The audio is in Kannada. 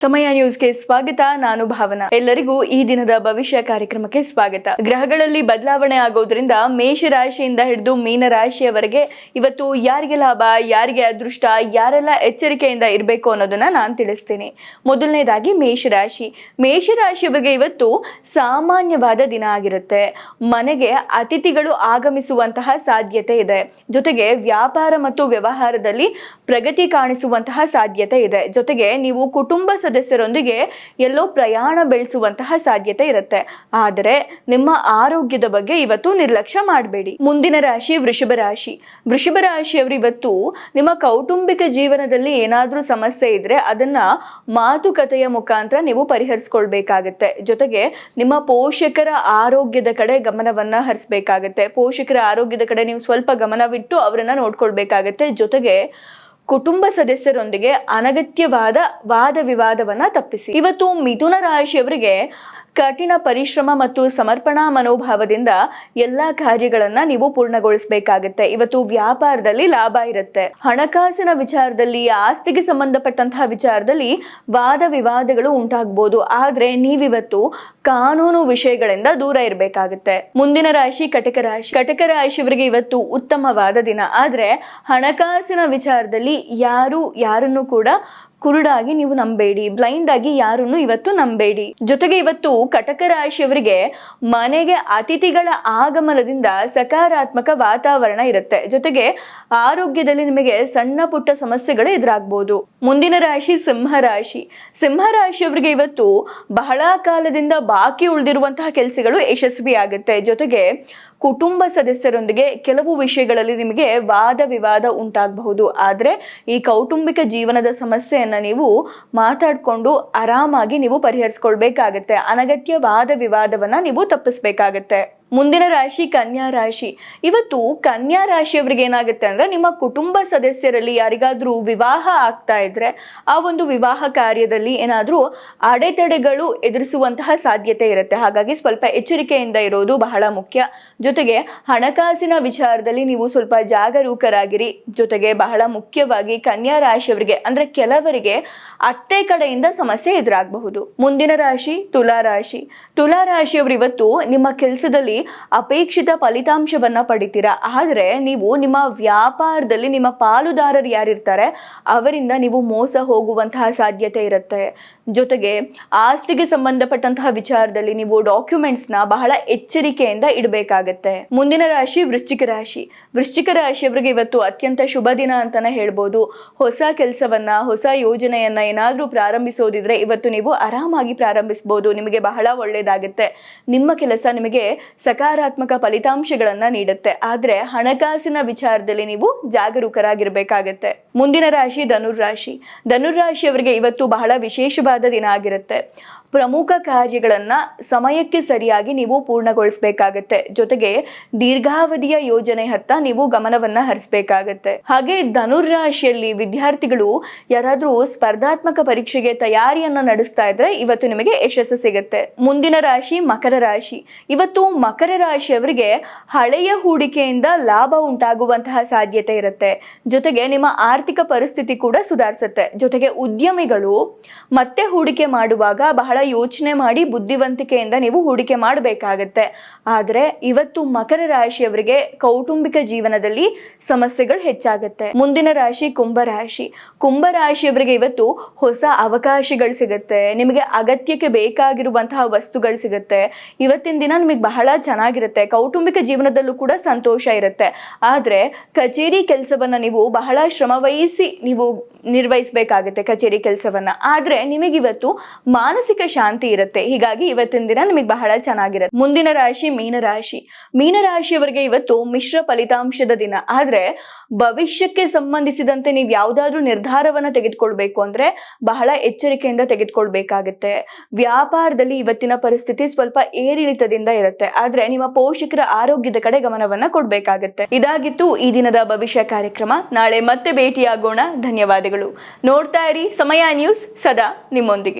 ಸಮಯ ನ್ಯೂಸ್ಗೆ ಸ್ವಾಗತ. ನಾನು ಭಾವನಾ. ಎಲ್ಲರಿಗೂ ಈ ದಿನದ ಭವಿಷ್ಯ ಕಾರ್ಯಕ್ರಮಕ್ಕೆ ಸ್ವಾಗತ. ಗ್ರಹಗಳಲ್ಲಿ ಬದಲಾವಣೆ ಆಗೋದ್ರಿಂದ ಮೇಷರಾಶಿಯಿಂದ ಹಿಡಿದು ಮೀನ ರಾಶಿಯವರೆಗೆ ಇವತ್ತು ಯಾರಿಗೆ ಲಾಭ, ಯಾರಿಗೆ ಅದೃಷ್ಟ, ಯಾರೆಲ್ಲ ಎಚ್ಚರಿಕೆಯಿಂದ ಇರಬೇಕು ಅನ್ನೋದನ್ನ ನಾನು ತಿಳಿಸ್ತೀನಿ. ಮೊದಲನೇದಾಗಿ ಮೇಷರಾಶಿಯವರಿಗೆ ಇವತ್ತು ಸಾಮಾನ್ಯವಾದ ದಿನ ಆಗಿರುತ್ತೆ. ಮನೆಗೆ ಅತಿಥಿಗಳು ಆಗಮಿಸುವಂತಹ ಸಾಧ್ಯತೆ ಇದೆ. ಜೊತೆಗೆ ವ್ಯಾಪಾರ ಮತ್ತು ವ್ಯವಹಾರದಲ್ಲಿ ಪ್ರಗತಿ ಕಾಣಿಸುವಂತಹ ಸಾಧ್ಯತೆ ಇದೆ. ಜೊತೆಗೆ ನೀವು ಕುಟುಂಬ ಸದಸ್ಯರೊಂದಿಗೆ ಎಲ್ಲೋ ಪ್ರಯಾಣ ಬೆಳೆಸುವಂತಹ ಸಾಧ್ಯತೆ ಇರುತ್ತೆ. ಆದರೆ ನಿಮ್ಮ ಆರೋಗ್ಯದ ಬಗ್ಗೆ ಇವತ್ತು ನಿರ್ಲಕ್ಷ್ಯ ಮಾಡಬೇಡಿ. ಮುಂದಿನ ರಾಶಿ ವೃಷಭ ರಾಶಿಯವರು ಇವತ್ತು ನಿಮ್ಮ ಕೌಟುಂಬಿಕ ಜೀವನದಲ್ಲಿ ಏನಾದ್ರೂ ಸಮಸ್ಯೆ ಇದ್ರೆ ಅದನ್ನ ಮಾತುಕತೆಯ ಮುಖಾಂತರ ನೀವು ಪರಿಹರಿಸ್ಕೊಳ್ಬೇಕಾಗತ್ತೆ. ಜೊತೆಗೆ ನಿಮ್ಮ ಪೋಷಕರ ಆರೋಗ್ಯದ ಕಡೆ ಗಮನವನ್ನ ಹರಿಸಬೇಕಾಗತ್ತೆ. ಪೋಷಕರ ಆರೋಗ್ಯದ ಕಡೆ ನೀವು ಸ್ವಲ್ಪ ಗಮನವಿಟ್ಟು ಅವರನ್ನ ನೋಡ್ಕೊಳ್ಬೇಕಾಗತ್ತೆ. ಜೊತೆಗೆ ಕುಟುಂಬ ಸದಸ್ಯರೊಂದಿಗೆ ಅನಗತ್ಯವಾದ ವಾದ ವಿವಾದವನ್ನ ತಪ್ಪಿಸಿ. ಇವತ್ತು ಮಿಥುನ ರಾಶಿಯವರಿಗೆ ಕಠಿಣ ಪರಿಶ್ರಮ ಮತ್ತು ಸಮರ್ಪಣಾ ಮನೋಭಾವದಿಂದ ಎಲ್ಲಾ ಕಾರ್ಯಗಳನ್ನ ನೀವು ಪೂರ್ಣಗೊಳಿಸಬೇಕಾಗತ್ತೆ. ಇವತ್ತು ವ್ಯಾಪಾರದಲ್ಲಿ ಲಾಭ ಇರುತ್ತೆ. ಹಣಕಾಸಿನ ವಿಚಾರದಲ್ಲಿ, ಆಸ್ತಿಗೆ ಸಂಬಂಧಪಟ್ಟಂತಹ ವಿಚಾರದಲ್ಲಿ ವಾದ ವಿವಾದಗಳು ಉಂಟಾಗಬಹುದು. ಆದ್ರೆ ನೀವಿವತ್ತು ಕಾನೂನು ವಿಷಯಗಳಿಂದ ದೂರ ಇರಬೇಕಾಗುತ್ತೆ. ಮುಂದಿನ ರಾಶಿ ಕಟಕ ರಾಶಿಯವರಿಗೆ ಇವತ್ತು ಉತ್ತಮವಾದ ದಿನ. ಆದ್ರೆ ಹಣಕಾಸಿನ ವಿಚಾರದಲ್ಲಿ ಯಾರನ್ನು ಕೂಡ ಕುರುಡಾಗಿ ನೀವು ನಂಬೇಡಿ, ಬ್ಲೈಂಡ್ ಆಗಿ ಯಾರನ್ನು ಇವತ್ತು ನಂಬೇಡಿ. ಜೊತೆಗೆ ಇವತ್ತು ಕಟಕ ರಾಶಿಯವರಿಗೆ ಮನೆಗೆ ಅತಿಥಿಗಳ ಆಗಮನದಿಂದ ಸಕಾರಾತ್ಮಕ ವಾತಾವರಣ ಇರುತ್ತೆ. ಜೊತೆಗೆ ಆರೋಗ್ಯದಲ್ಲಿ ನಿಮಗೆ ಸಣ್ಣ ಪುಟ್ಟ ಸಮಸ್ಯೆಗಳು ಎದುರಾಗಬಹುದು. ಮುಂದಿನ ರಾಶಿ ಸಿಂಹರಾಶಿಯವರಿಗೆ ಇವತ್ತು ಬಹಳ ಕಾಲದಿಂದ ಬಾಕಿ ಉಳಿದಿರುವಂತಹ ಕೆಲಸಗಳು ಯಶಸ್ವಿ ಆಗುತ್ತೆ. ಜೊತೆಗೆ ಕುಟುಂಬ ಸದಸ್ಯರೊಂದಿಗೆ ಕೆಲವು ವಿಷಯಗಳಲ್ಲಿ ನಿಮಗೆ ವಾದ ವಿವಾದ ಉಂಟಾಗಬಹುದು. ಆದರೆ ಈ ಕೌಟುಂಬಿಕ ಜೀವನದ ಸಮಸ್ಯೆಯನ್ನ ನೀವು ಮಾತಾಡ್ಕೊಂಡು ಆರಾಮಾಗಿ ನೀವು ಪರಿಹರಿಸ್ಕೊಳ್ಬೇಕಾಗತ್ತೆ. ಅನಗತ್ಯ ವಾದ ವಿವಾದವನ್ನ ನೀವು ತಪ್ಪಿಸ್ಬೇಕಾಗತ್ತೆ. ಮುಂದಿನ ರಾಶಿ ಕನ್ಯಾ ರಾಶಿ. ಇವತ್ತು ಕನ್ಯಾ ರಾಶಿಯವರಿಗೆ ಏನಾಗುತ್ತೆ ಅಂದ್ರೆ ನಿಮ್ಮ ಕುಟುಂಬ ಸದಸ್ಯರಲ್ಲಿ ಯಾರಿಗಾದ್ರೂ ವಿವಾಹ ಆಗ್ತಾ ಇದ್ರೆ ಆ ಒಂದು ವಿವಾಹ ಕಾರ್ಯದಲ್ಲಿ ಏನಾದ್ರೂ ಅಡೆತಡೆಗಳು ಎದುರಿಸುವಂತಹ ಸಾಧ್ಯತೆ ಇರುತ್ತೆ. ಹಾಗಾಗಿ ಸ್ವಲ್ಪ ಎಚ್ಚರಿಕೆಯಿಂದ ಇರೋದು ಬಹಳ ಮುಖ್ಯ. ಜೊತೆಗೆ ಹಣಕಾಸಿನ ವಿಚಾರದಲ್ಲಿ ನೀವು ಸ್ವಲ್ಪ ಜಾಗರೂಕರಾಗಿರಿ. ಜೊತೆಗೆ ಬಹಳ ಮುಖ್ಯವಾಗಿ ಕನ್ಯಾ ರಾಶಿಯವರಿಗೆ ಅಂದ್ರೆ ಕೆಲವರಿಗೆ ಅತ್ತೆ ಕಡೆಯಿಂದ ಸಮಸ್ಯೆ ಎದುರಾಗಬಹುದು. ಮುಂದಿನ ರಾಶಿ ತುಲಾ ರಾಶಿಯವರು ಇವತ್ತು ನಿಮ್ಮ ಕೆಲಸದಲ್ಲಿ ಅಪೇಕ್ಷಿತ ಫಲಿತಾಂಶವನ್ನ ಪಡಿತೀರಾ. ಆದ್ರೆ ನೀವು ನಿಮ್ಮ ವ್ಯಾಪಾರದಲ್ಲಿ ನಿಮ್ಮ ಪಾಲುದಾರರು ಯಾರಿರ್ತಾರೆ ಅವರಿಂದ ನೀವು ಮೋಸ ಹೋಗುವಂತಹ ಸಾಧ್ಯತೆ ಇರುತ್ತೆ. ಜೊತೆಗೆ ಆಸ್ತಿಗೆ ಸಂಬಂಧಪಟ್ಟಂತಹ ವಿಚಾರದಲ್ಲಿ ನೀವು ಡಾಕ್ಯುಮೆಂಟ್ಸ್ ನ ಬಹಳ ಎಚ್ಚರಿಕೆಯಿಂದ ಇಡಬೇಕಾಗತ್ತೆ. ಮುಂದಿನ ರಾಶಿ ವೃಶ್ಚಿಕ ರಾಶಿಯವರಿಗೆ ಇವತ್ತು ಅತ್ಯಂತ ಶುಭ ದಿನ ಅಂತಾನೆ ಹೇಳ್ಬೋದು. ಹೊಸ ಕೆಲಸವನ್ನ, ಹೊಸ ಯೋಜನೆಯನ್ನ ಏನಾದ್ರೂ ಪ್ರಾರಂಭಿಸೋದಿದ್ರೆ ಇವತ್ತು ನೀವು ಆರಾಮಾಗಿ ಪ್ರಾರಂಭಿಸಬಹುದು. ನಿಮಗೆ ಬಹಳ ಒಳ್ಳೇದಾಗುತ್ತೆ. ನಿಮ್ಮ ಕೆಲಸ ನಿಮಗೆ ಸಕಾರಾತ್ಮಕ ಫಲಿತಾಂಶಗಳನ್ನ ನೀಡುತ್ತೆ. ಆದ್ರೆ ಹಣಕಾಸಿನ ವಿಚಾರದಲ್ಲಿ ನೀವು ಜಾಗರೂಕರಾಗಿರ್ಬೇಕಾಗತ್ತೆ. ಮುಂದಿನ ರಾಶಿ ಧನುರ್ರಾಶಿಯವರಿಗೆ ಇವತ್ತು ಬಹಳ ವಿಶೇಷವಾದ ದಿನ ಆಗಿರುತ್ತೆ. ಪ್ರಮುಖ ಕಾರ್ಯಗಳನ್ನ ಸಮಯಕ್ಕೆ ಸರಿಯಾಗಿ ನೀವು ಪೂರ್ಣಗೊಳಿಸಬೇಕಾಗತ್ತೆ. ಜೊತೆಗೆ ದೀರ್ಘಾವಧಿಯ ಯೋಜನೆ ಹತ್ತ ನೀವು ಗಮನವನ್ನ ಹರಿಸಬೇಕಾಗತ್ತೆ. ಹಾಗೆ ಧನುರ್ರಾಶಿಯಲ್ಲಿ ವಿದ್ಯಾರ್ಥಿಗಳು ಯಾರಾದ್ರೂ ಸ್ಪರ್ಧಾತ್ಮಕ ಪರೀಕ್ಷೆಗೆ ತಯಾರಿಯನ್ನ ನಡೆಸ್ತಾ ಇದ್ರೆ ಇವತ್ತು ನಿಮಗೆ ಯಶಸ್ಸು ಸಿಗುತ್ತೆ. ಮುಂದಿನ ರಾಶಿ ಮಕರ ರಾಶಿ. ಇವತ್ತು ಮಕರ ರಾಶಿಯವರಿಗೆ ಹಳೆಯ ಹೂಡಿಕೆಯಿಂದ ಲಾಭ ಉಂಟಾಗುವಂತಹ ಸಾಧ್ಯತೆ ಇರುತ್ತೆ. ಜೊತೆಗೆ ನಿಮ್ಮ ಆರ್ಥಿಕ ಪರಿಸ್ಥಿತಿ ಕೂಡ ಸುಧಾರಿಸುತ್ತೆ. ಜೊತೆಗೆ ಉದ್ಯಮಿಗಳು ಮತ್ತೆ ಹೂಡಿಕೆ ಮಾಡುವಾಗ ಬಹಳ ಯೋಚನೆ ಮಾಡಿ ಬುದ್ಧಿವಂತಿಕೆಯಿಂದ ನೀವು ಹೂಡಿಕೆ ಮಾಡಬೇಕಾಗತ್ತೆ. ಆದ್ರೆ ಇವತ್ತು ಮಕರ ರಾಶಿಯವರಿಗೆ ಕೌಟುಂಬಿಕ ಜೀವನದಲ್ಲಿ ಸಮಸ್ಯೆಗಳು ಹೆಚ್ಚಾಗುತ್ತೆ. ಮುಂದಿನ ರಾಶಿ ಕುಂಭರಾಶಿಯವರಿಗೆ ಇವತ್ತು ಹೊಸ ಅವಕಾಶಗಳು ಸಿಗುತ್ತೆ. ನಿಮಗೆ ಅಗತ್ಯಕ್ಕೆ ಬೇಕಾಗಿರುವಂತಹ ವಸ್ತುಗಳು ಸಿಗುತ್ತೆ. ಇವತ್ತಿನ ದಿನ ನಿಮಗೆ ಬಹಳ ಚೆನ್ನಾಗಿರುತ್ತೆ. ಕೌಟುಂಬಿಕ ಜೀವನದಲ್ಲೂ ಕೂಡ ಸಂತೋಷ ಇರುತ್ತೆ. ಆದ್ರೆ ಕಚೇರಿ ಕೆಲಸವನ್ನ ನೀವು ಬಹಳ ಶ್ರಮವಹಿಸಿ ನೀವು ನಿರ್ವಹಿಸಬೇಕಾಗುತ್ತೆ ಕಚೇರಿ ಕೆಲಸವನ್ನ. ಆದ್ರೆ ನಿಮಗಿವತ್ತು ಮಾನಸಿಕ ಶಾಂತಿ ಇರುತ್ತೆ. ಹೀಗಾಗಿ ಇವತ್ತಿನ ದಿನ ನಿಮಗೆ ಬಹಳ ಚೆನ್ನಾಗಿರುತ್ತೆ. ಮುಂದಿನ ರಾಶಿ ಮೀನರಾಶಿಯವರಿಗೆ ಇವತ್ತು ಮಿಶ್ರ ಫಲಿತಾಂಶದ ದಿನ. ಆದ್ರೆ ಭವಿಷ್ಯಕ್ಕೆ ಸಂಬಂಧಿಸಿದಂತೆ ನೀವು ಯಾವ್ದಾದ್ರೂ ನಿರ್ಧಾರವನ್ನ ತೆಗೆದುಕೊಳ್ಬೇಕು ಅಂದ್ರೆ ಬಹಳ ಎಚ್ಚರಿಕೆಯಿಂದ ತೆಗೆದುಕೊಳ್ಬೇಕಾಗತ್ತೆ. ವ್ಯಾಪಾರದಲ್ಲಿ ಇವತ್ತಿನ ಪರಿಸ್ಥಿತಿ ಸ್ವಲ್ಪ ಏರಿಳಿತದಿಂದ ಇರುತ್ತೆ. ಆದ್ರೆ ನಿಮ್ಮ ಪೋಷಕರ ಆರೋಗ್ಯದ ಕಡೆ ಗಮನವನ್ನ ಕೊಡ್ಬೇಕಾಗತ್ತೆ. ಇದಾಗಿತ್ತು ಈ ದಿನದ ಭವಿಷ್ಯ ಕಾರ್ಯಕ್ರಮ. ನಾಳೆ ಮತ್ತೆ ಭೇಟಿಯಾಗೋಣ. ಧನ್ಯವಾದಗಳು. ನೋಡ್ತಾ ಇರಿ ಸಮಯ ನ್ಯೂಸ್, ಸದಾ ನಿಮ್ಮೊಂದಿಗೆ.